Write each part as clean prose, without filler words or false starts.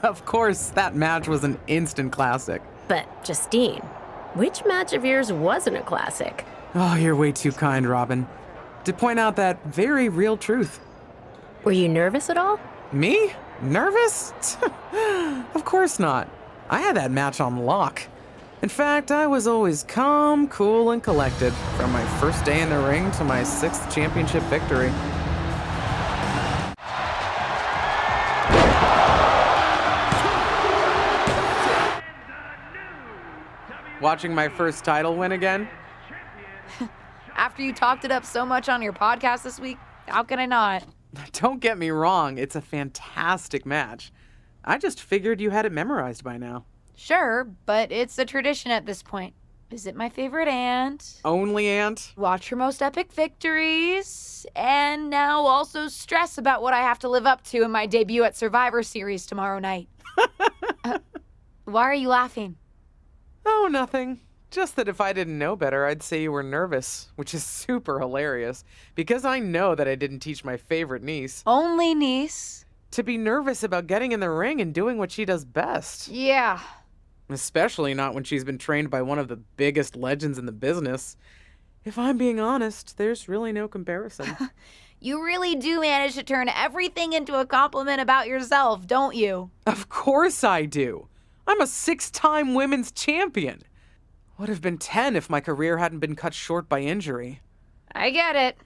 Of course, that match was an instant classic. But, Justine, which match of yours wasn't a classic? Oh, you're way too kind, Robin. To point out that very real truth. Were you nervous at all? Me? Nervous? Of course not. I had that match on lock. In fact, I was always calm, cool, and collected from my first day in the ring to my 6th championship victory. Watching my first title win again? After you talked it up so much on your podcast this week, how can I not? Don't get me wrong, it's a fantastic match. I just figured you had it memorized by now. Sure, but it's a tradition at this point. Visit my favorite aunt. Only aunt? Watch her most epic victories. And now also stress about what I have to live up to in my debut at Survivor Series tomorrow night. Why are you laughing? Oh, nothing. Just that if I didn't know better, I'd say you were nervous, which is super hilarious, because I know that I didn't teach my favorite niece Only niece. to be nervous about getting in the ring and doing what she does best. Yeah. Especially not when she's been trained by one of the biggest legends in the business. If I'm being honest, there's really no comparison. You really do manage to turn everything into a compliment about yourself, don't you? Of course I do. I'm a 6-time women's champion. Would have been 10 if my career hadn't been cut short by injury. I get it.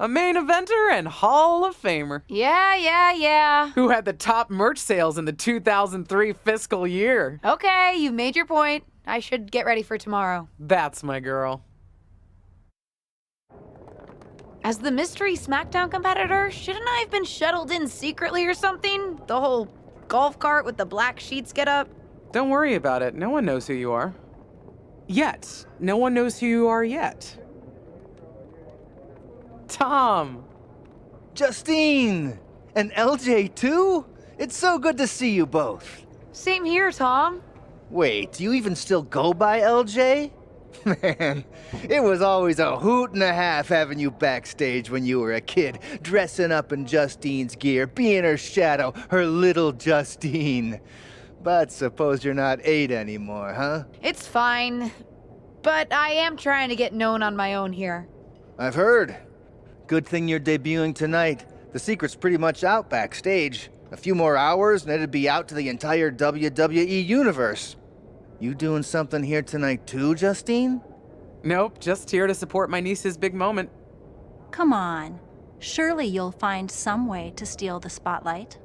A main eventer and Hall of Famer. Yeah. Who had the top merch sales in the 2003 fiscal year. Okay, you've made your point. I should get ready for tomorrow. That's my girl. As the mystery SmackDown competitor, shouldn't I have been shuttled in secretly or something? The whole golf cart with the black sheets get up? Don't worry about it. No one knows who you are. Yet. No one knows who you are yet. Tom! Justine! And LJ too? It's so good to see you both. Same here, Tom. Wait, do you even still go by LJ? Man, it was always a hoot and a half having you backstage when you were a kid, dressing up in Justine's gear, being her shadow, her little Justine. But suppose you're not 8 anymore, huh? It's fine. But I am trying to get known on my own here. I've heard. Good thing you're debuting tonight. The secret's pretty much out backstage. A few more hours and it'd be out to the entire WWE universe. You doing something here tonight too, Justine? Nope, just here to support my niece's big moment. Come on. Surely you'll find some way to steal the spotlight.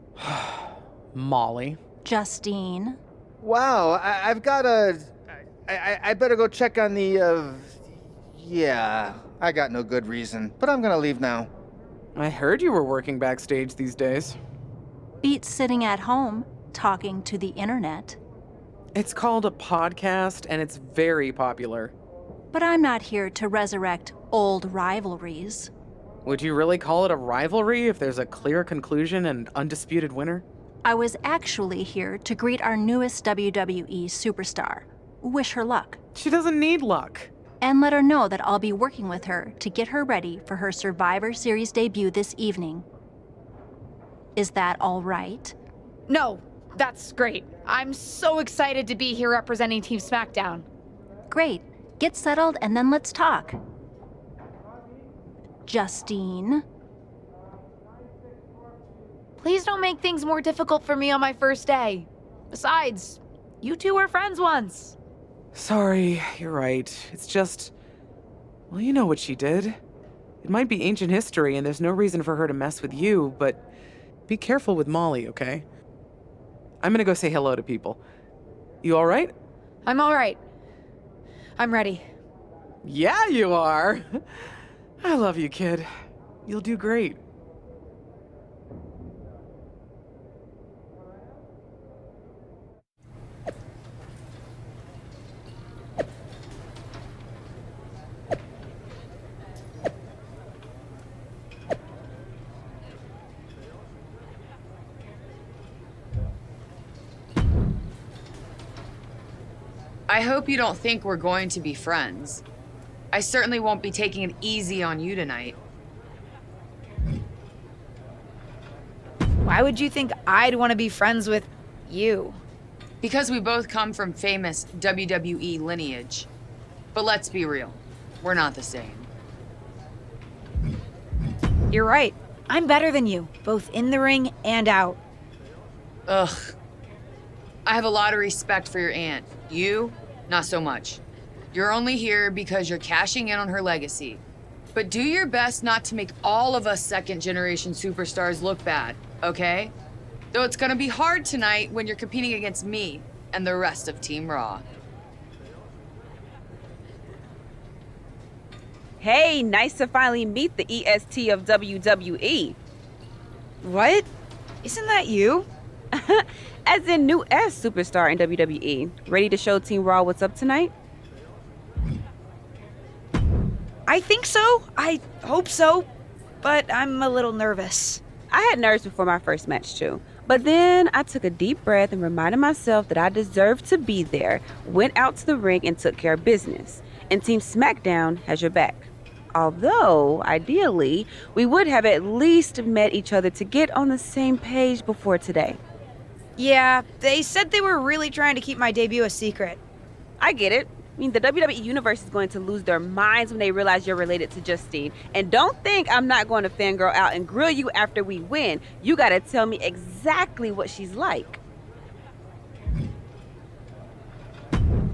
Molly. Justine. Wow, I've got a... I better go check on the, Yeah, I got no good reason, but I'm gonna leave now. I heard you were working backstage these days. Beats sitting at home, talking to the internet. It's called a podcast, and it's very popular. But I'm not here to resurrect old rivalries. Would you really call it a rivalry if there's a clear conclusion and undisputed winner? I was actually here to greet our newest WWE superstar. Wish her luck. She doesn't need luck. And let her know that I'll be working with her to get her ready for her Survivor Series debut this evening. Is that all right? No, that's great. I'm so excited to be here representing Team SmackDown. Great. Get settled and then let's talk. Justine. Please don't make things more difficult for me on my first day. Besides, you two were friends once. Sorry, you're right. It's just... Well, you know what she did. It might be ancient history and there's no reason for her to mess with you, but be careful with Molly, okay? I'm gonna go say hello to people. You alright? I'm all right. I'm ready. Yeah, you are. I love you, kid. You'll do great. I hope you don't think we're going to be friends. I certainly won't be taking it easy on you tonight. Why would you think I'd want to be friends with you? Because we both come from famous WWE lineage. But let's be real, we're not the same. You're right. I'm better than you, both in the ring and out. Ugh. I have a lot of respect for your aunt. You, not so much. You're only here because you're cashing in on her legacy. But do your best not to make all of us second-generation superstars look bad, okay? Though it's gonna be hard tonight when you're competing against me and the rest of Team Raw. Hey, nice to finally meet the EST of WWE. What? Isn't that you? As in new S superstar in WWE. Ready to show Team Raw what's up tonight? I think so. I hope so. But I'm a little nervous. I had nerves before my first match too. But then I took a deep breath and reminded myself that I deserved to be there, went out to the ring and took care of business. And Team SmackDown has your back. Although, ideally, we would have at least met each other to get on the same page before today. Yeah, they said they were really trying to keep my debut a secret. I get it. I mean, the WWE Universe is going to lose their minds when they realize you're related to Justine. And don't think I'm not going to fangirl out and grill you after we win. You gotta tell me exactly what she's like.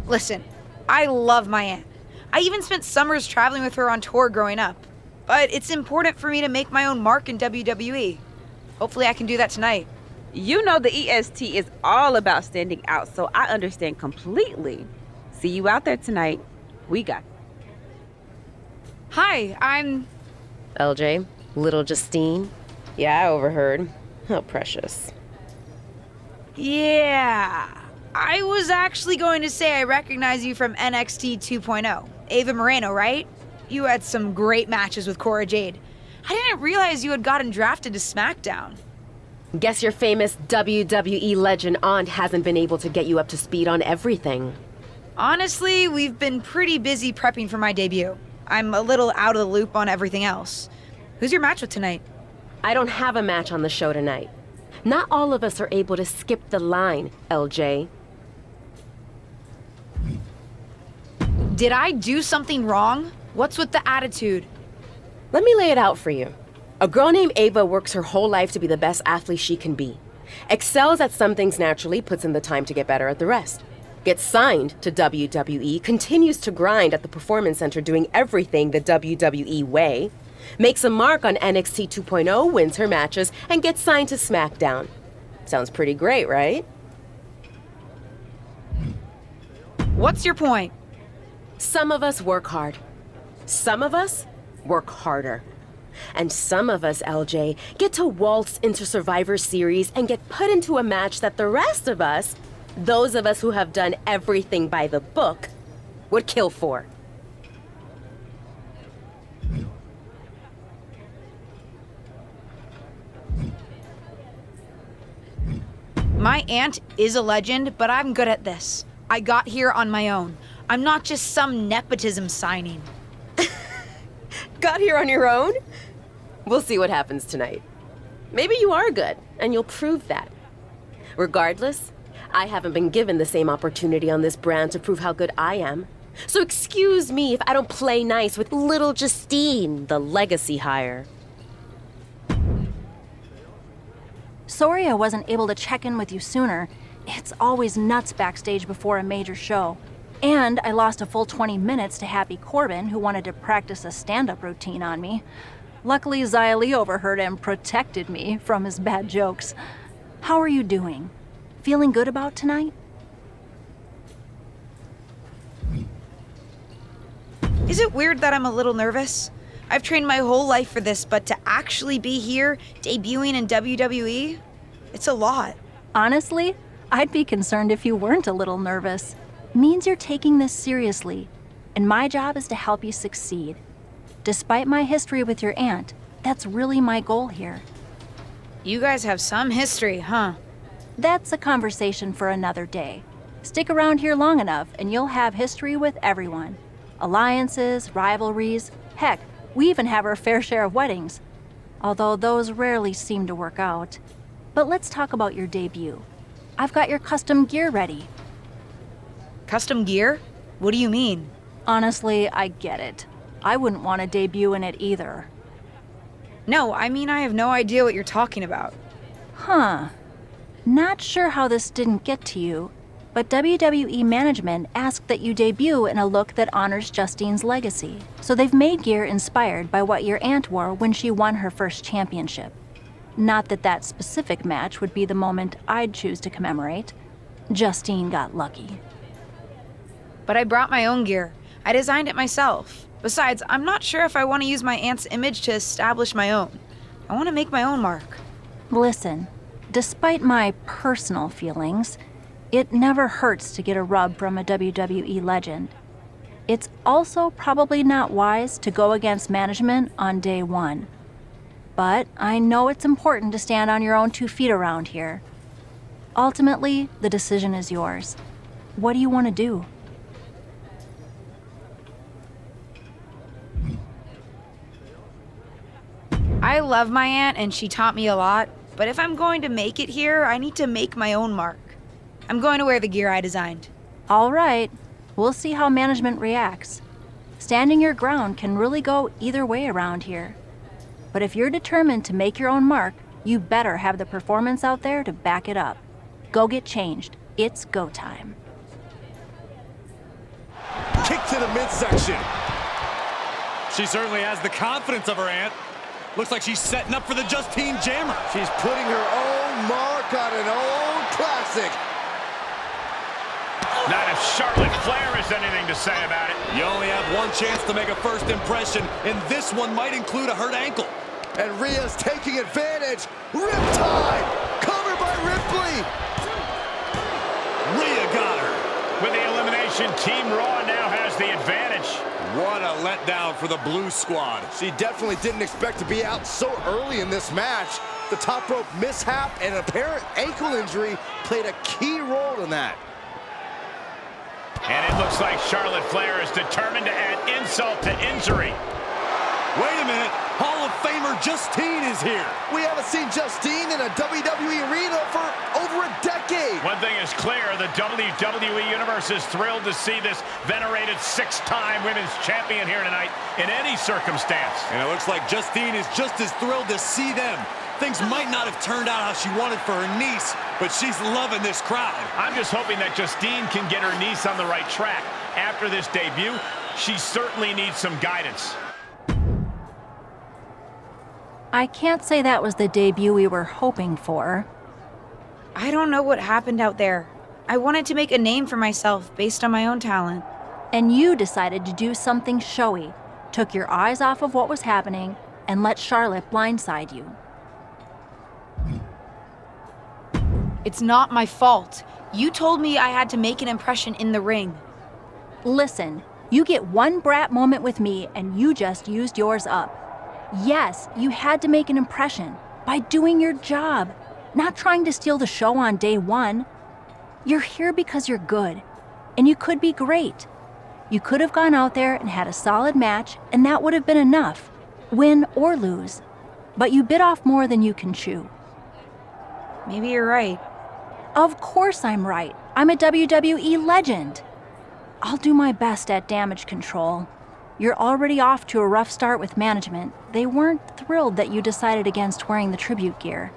Listen, I love my aunt. I even spent summers traveling with her on tour growing up. But it's important for me to make my own mark in WWE. Hopefully I can do that tonight. You know the EST is all about standing out, so I understand completely. See you out there tonight. We got it. Hi, I'm... LJ, little Justine. Yeah, I overheard. How precious. Yeah. I was actually going to say I recognize you from NXT 2.0. Ava Moreno, right? You had some great matches with Cora Jade. I didn't realize you had gotten drafted to SmackDown. Guess your famous WWE legend aunt hasn't been able to get you up to speed on everything. Honestly, we've been pretty busy prepping for my debut. I'm a little out of the loop on everything else. Who's your match with tonight? I don't have a match on the show tonight. Not all of us are able to skip the line, LJ. Did I do something wrong? What's with the attitude? Let me lay it out for you. A girl named Ava works her whole life to be the best athlete she can be. Excels at some things naturally, puts in the time to get better at the rest. Gets signed to WWE, continues to grind at the Performance Center doing everything the WWE way. Makes a mark on NXT 2.0, wins her matches, and gets signed to SmackDown. Sounds pretty great, right? What's your point? Some of us work hard. Some of us work harder. And some of us, LJ, get to waltz into Survivor Series and get put into a match that the rest of us, those of us who have done everything by the book, would kill for. My aunt is a legend, but I'm good at this. I got here on my own. I'm not just some nepotism signing. Got here on your own? We'll see what happens tonight. Maybe you are good, and you'll prove that. Regardless, I haven't been given the same opportunity on this brand to prove how good I am. So excuse me if I don't play nice with little Justine, the legacy hire. Sorry I wasn't able to check in with you sooner. It's always nuts backstage before a major show. And I lost a full 20 minutes to Happy Corbin, who wanted to practice a stand-up routine on me. Luckily, Xia Li overheard and protected me from his bad jokes. How are you doing? Feeling good about tonight? Is it weird that I'm a little nervous? I've trained my whole life for this, but to actually be here, debuting in WWE, it's a lot. Honestly, I'd be concerned if you weren't a little nervous. Means you're taking this seriously, and my job is to help you succeed. Despite my history with your aunt, that's really my goal here. You guys have some history, huh? That's a conversation for another day. Stick around here long enough and you'll have history with everyone. Alliances, rivalries, heck, we even have our fair share of weddings. Although those rarely seem to work out. But let's talk about your debut. I've got your custom gear ready. Custom gear? What do you mean? Honestly, I get it. I wouldn't want to debut in it either. No, I mean I have no idea what you're talking about. Huh. Not sure how this didn't get to you, but WWE management asked that you debut in a look that honors Justine's legacy. So they've made gear inspired by what your aunt wore when she won her first championship. Not that that specific match would be the moment I'd choose to commemorate. Justine got lucky. But I brought my own gear. I designed it myself. Besides, I'm not sure if I want to use my aunt's image to establish my own. I want to make my own mark. Listen, despite my personal feelings, it never hurts to get a rub from a WWE legend. It's also probably not wise to go against management on day one. But I know it's important to stand on your own 2 feet around here. Ultimately, the decision is yours. What do you want to do? I love my aunt and she taught me a lot, but if I'm going to make it here, I need to make my own mark. I'm going to wear the gear I designed. All right, we'll see how management reacts. Standing your ground can really go either way around here. But if you're determined to make your own mark, you better have the performance out there to back it up. Go get changed. It's go time. Kick to the midsection. She certainly has the confidence of her aunt. Looks like she's setting up for the Justine Jammer. She's putting her own mark on an old classic. Not if Charlotte Flair has anything to say about it. You only have one chance to make a first impression, and this one might include a hurt ankle. And Rhea's taking advantage. Riptide! Covered by Ripley! Rhea got her. With the elimination, Team Raw now has the advantage. What a letdown for the Blue Squad. She definitely didn't expect to be out so early in this match. The top rope mishap and apparent ankle injury played a key role in that. And it looks like Charlotte Flair is determined to add insult to injury. Wait a minute. Hall of Famer Justine is here. We haven't seen Justine in a WWE arena for over a decade. One thing is clear, the WWE Universe is thrilled to see this venerated 6-time women's champion here tonight in any circumstance. And it looks like Justine is just as thrilled to see them. Things might not have turned out how she wanted for her niece, but she's loving this crowd. I'm just hoping that Justine can get her niece on the right track. After this debut, she certainly needs some guidance. I can't say that was the debut we were hoping for. I don't know what happened out there. I wanted to make a name for myself based on my own talent. And you decided to do something showy, took your eyes off of what was happening, and let Charlotte blindside you. It's not my fault. You told me I had to make an impression in the ring. Listen, you get one brat moment with me and you just used yours up. Yes, you had to make an impression by doing your job, not trying to steal the show on day one. You're here because you're good, and you could be great. You could have gone out there and had a solid match, and that would have been enough, win or lose. But you bit off more than you can chew. Maybe you're right. Of course I'm right. I'm a WWE legend. I'll do my best at damage control. You're already off to a rough start with management. They weren't thrilled that you decided against wearing the tribute gear.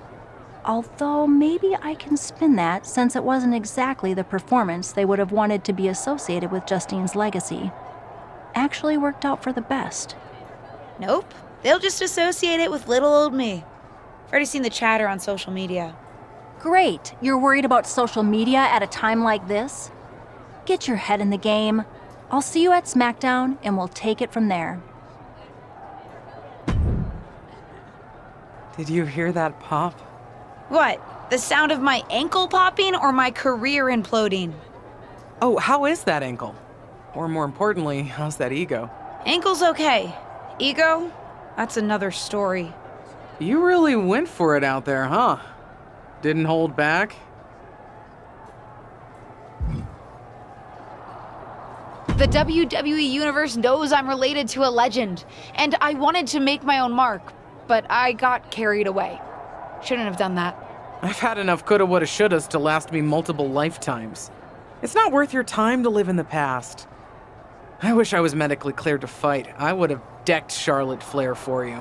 Although maybe I can spin that since it wasn't exactly the performance they would have wanted to be associated with Justine's legacy. Actually worked out for the best. Nope. They'll just associate it with little old me. I've already seen the chatter on social media. Great. You're worried about social media at a time like this? Get your head in the game. I'll see you at SmackDown, and we'll take it from there. Did you hear that pop? What? The sound of my ankle popping or my career imploding? Oh, how is that ankle? Or more importantly, how's that ego? Ankle's okay. Ego? That's another story. You really went for it out there, huh? Didn't hold back? The WWE Universe knows I'm related to a legend, and I wanted to make my own mark, but I got carried away. Shouldn't have done that. I've had enough coulda, woulda, shouldas to last me multiple lifetimes. It's not worth your time to live in the past. I wish I was medically cleared to fight. I would have decked Charlotte Flair for you.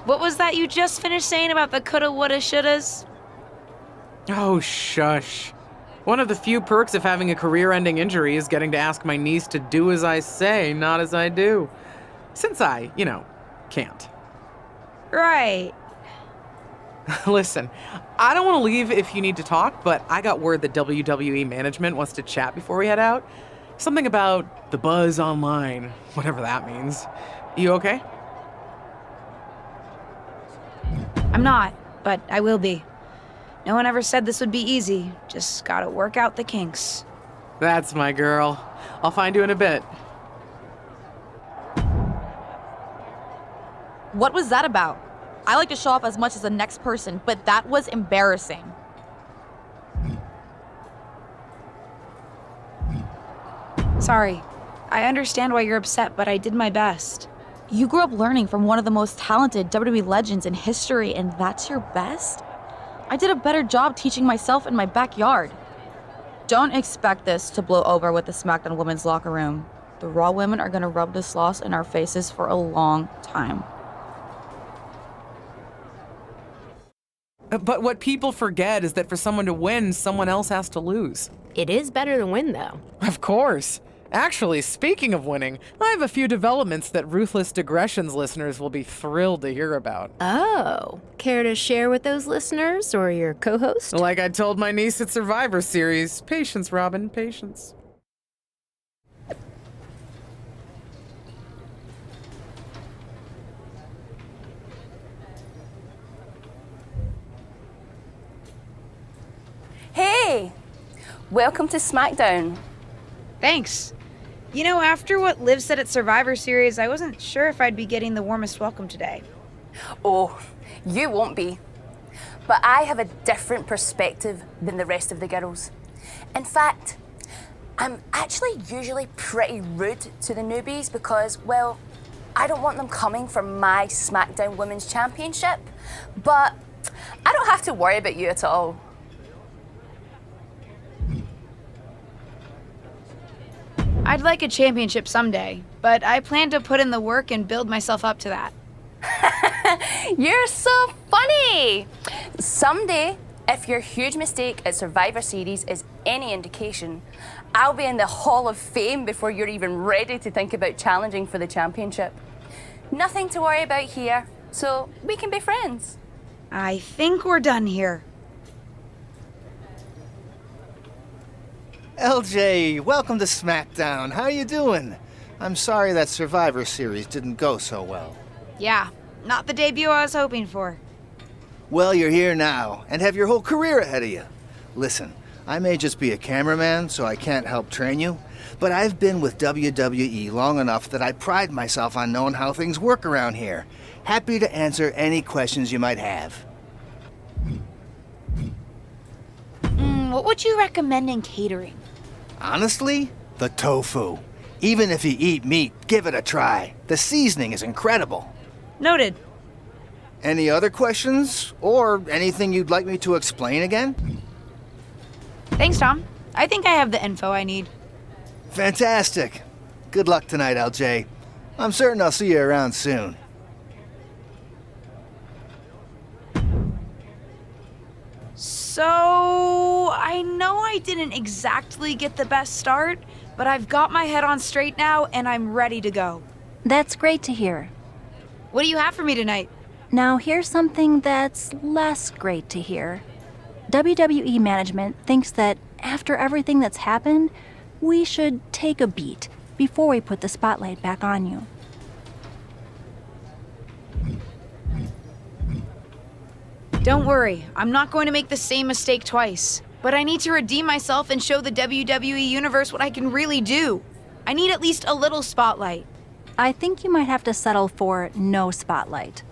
What was that you just finished saying about the coulda, woulda, shouldas? Oh, shush. One of the few perks of having a career-ending injury is getting to ask my niece to do as I say, not as I do. Since I, can't. Right. Listen, I don't want to leave if you need to talk, but I got word that WWE management wants to chat before we head out. Something about the buzz online, whatever that means. You okay? I'm not, but I will be. No one ever said this would be easy. Just gotta work out the kinks. That's my girl. I'll find you in a bit. What was that about? I like to show off as much as the next person, but that was embarrassing. Sorry. I understand why you're upset, but I did my best. You grew up learning from one of the most talented WWE legends in history, and that's your best? I did a better job teaching myself in my backyard. Don't expect this to blow over with the SmackDown women's locker room. The Raw women are gonna rub this loss in our faces for a long time. But what people forget is that for someone to win, someone else has to lose. It is better to win, though. Of course. Actually, speaking of winning, I have a few developments that Ruthless Digressions listeners will be thrilled to hear about. Oh, care to share with those listeners or your co-host? Like I told my niece at Survivor Series, patience, Robin, patience. Hey! Welcome to SmackDown. Thanks. After what Liv said at Survivor Series, I wasn't sure if I'd be getting the warmest welcome today. Oh, you won't be. But I have a different perspective than the rest of the girls. In fact, I'm actually usually pretty rude to the newbies because, well, I don't want them coming for my SmackDown Women's Championship. But I don't have to worry about you at all. I'd like a championship someday, but I plan to put in the work and build myself up to that. You're so funny! Someday, if your huge mistake at Survivor Series is any indication, I'll be in the Hall of Fame before you're even ready to think about challenging for the championship. Nothing to worry about here, so we can be friends. I think we're done here. LJ, welcome to SmackDown. How you doing? I'm sorry that Survivor Series didn't go so well. Yeah, not the debut I was hoping for. Well, you're here now, and have your whole career ahead of you. Listen, I may just be a cameraman, so I can't help train you, but I've been with WWE long enough that I pride myself on knowing how things work around here. Happy to answer any questions you might have. What would you recommend in catering? Honestly, the tofu. Even if you eat meat, give it a try. The seasoning is incredible. Noted. Any other questions? Or anything you'd like me to explain again? Thanks, Tom. I think I have the info I need. Fantastic. Good luck tonight, LJ. I'm certain I'll see you around soon. So, I know I didn't exactly get the best start, but I've got my head on straight now and I'm ready to go. That's great to hear. What do you have for me tonight? Now here's something that's less great to hear. WWE management thinks that after everything that's happened, we should take a beat before we put the spotlight back on you. Don't worry, I'm not going to make the same mistake twice. But I need to redeem myself and show the WWE Universe what I can really do. I need at least a little spotlight. I think you might have to settle for no spotlight.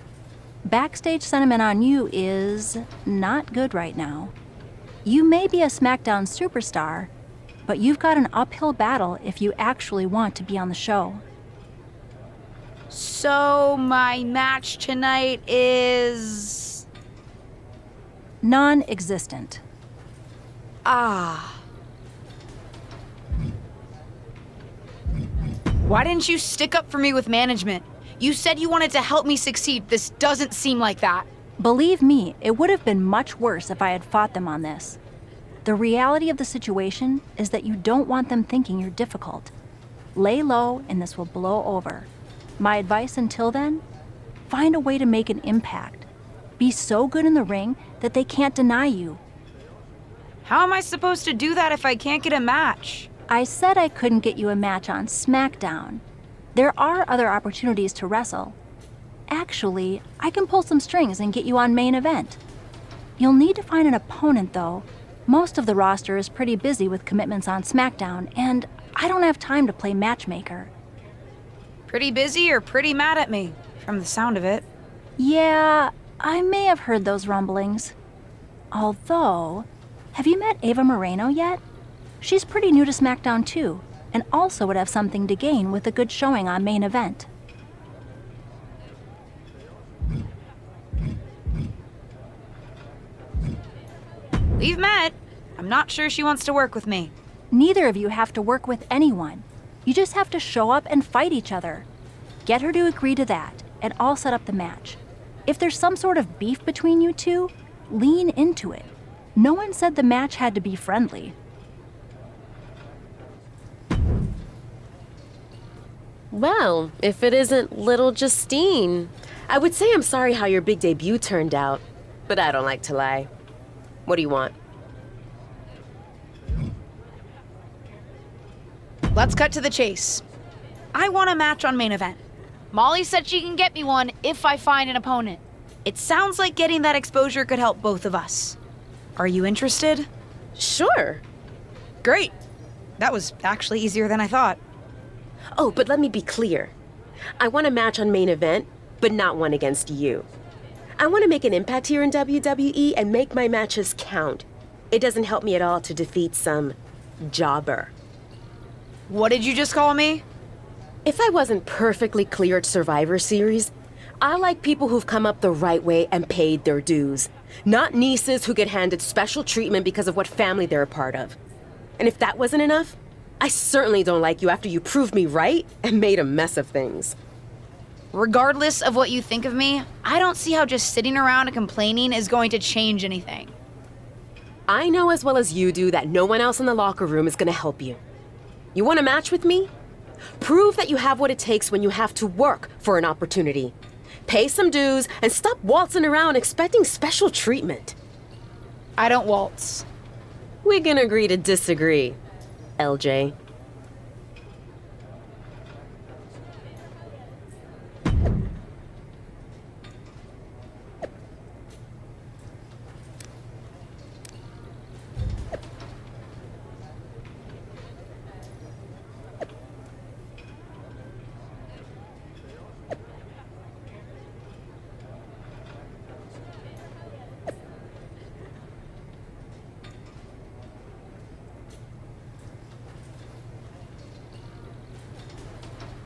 Backstage sentiment on you is not good right now. You may be a SmackDown superstar, but you've got an uphill battle if you actually want to be on the show. So, my match tonight is... Non-existent. Ah. Why didn't you stick up for me with management? You said you wanted to help me succeed. This doesn't seem like that. Believe me, it would have been much worse if I had fought them on this. The reality of the situation is that you don't want them thinking you're difficult. Lay low and this will blow over. My advice until then? Find a way to make an impact. Be so good in the ring that they can't deny you. How am I supposed to do that if I can't get a match? I said I couldn't get you a match on SmackDown. There are other opportunities to wrestle. Actually, I can pull some strings and get you on main event. You'll need to find an opponent, though. Most of the roster is pretty busy with commitments on SmackDown, and I don't have time to play matchmaker. Pretty busy or pretty mad at me, from the sound of it. Yeah, I may have heard those rumblings. Although, have you met Ava Moreno yet? She's pretty new to SmackDown too, and also would have something to gain with a good showing on main event. We've met. I'm not sure she wants to work with me. Neither of you have to work with anyone. You just have to show up and fight each other. Get her to agree to that, and I'll set up the match. If there's some sort of beef between you two, lean into it. No one said the match had to be friendly. Well, if it isn't little Justine. I would say I'm sorry how your big debut turned out, but I don't like to lie. What do you want? Let's cut to the chase. I want a match on main event. Molly said she can get me one if I find an opponent. It sounds like getting that exposure could help both of us. Are you interested? Sure. Great. That was actually easier than I thought. Oh, but let me be clear. I want a match on main event, but not one against you. I want to make an impact here in WWE and make my matches count. It doesn't help me at all to defeat some jobber. What did you just call me? If I wasn't perfectly clear at Survivor Series, I like people who've come up the right way and paid their dues. Not nieces who get handed special treatment because of what family they're a part of. And if that wasn't enough, I certainly don't like you after you proved me right and made a mess of things. Regardless of what you think of me, I don't see how just sitting around and complaining is going to change anything. I know as well as you do that no one else in the locker room is going to help you. You want a match with me? Prove that you have what it takes when you have to work for an opportunity. Pay some dues and stop waltzing around expecting special treatment. I don't waltz. We can agree to disagree, LJ.